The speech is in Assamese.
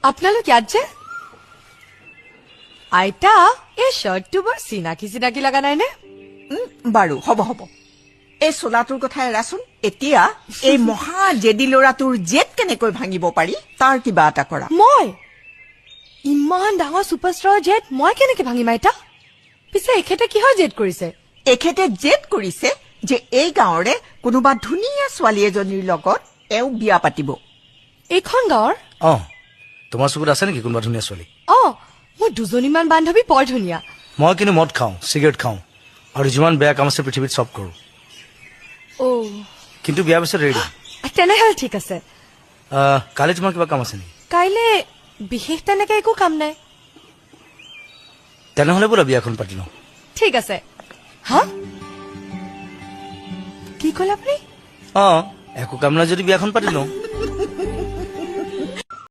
আপোনালোক ইয়াত যে আইতা এই শ্বাৰ্টটো বৰ চিনাকি চিনাকি লগা নাইনে বাৰু হ'ব হ'ব এই চোলাটোৰ কথা এৰাচোন এতিয়া এই মহা জেদি ল'ৰাটোৰ জেদ কেনেকৈ ভাঙিব পাৰি তাৰ কিবা এটা কৰা মই ইমান ডাঙৰ ছুপাৰষ্টাৰৰ জেদ মই কেনেকে ভাঙিম আইতা পিছে এখেতে কিহৰ জেদ কৰিছে এখেতে জেদ কৰিছে যে এই গাঁৱৰে কোনোবা ধুনীয়া ছোৱালী এজনীৰ লগত এওঁ বিয়া পাতিব এইখন গাঁৱৰ তোমাৰ চকুত আছে নেকি কোনোবা ধুনীয়া ছোৱালী মোৰ দুজনীমান বান্ধৱী বৰ ধুনীয়া মই কিন্তু মদ খাওঁ চিগাৰেট খাওঁ আৰু যিমান বেয়া কাম আছে পৃথিৱীত চব কৰোঁ কিন্তু বিয়াৰ পিছত ৰেডি তেনেহলে ঠিক আছে কালি তোমাৰ কিবা কাম আছে নেকি কাইলে বিশেষ তেনেকে একো কাম নাই তেনেহলে বোলা বিয়াখন পাতি লওঁ ঠিক আছে হা কি ক'লে আপুনি একো কাম নাই যদি বিয়াখন পাতি লওঁ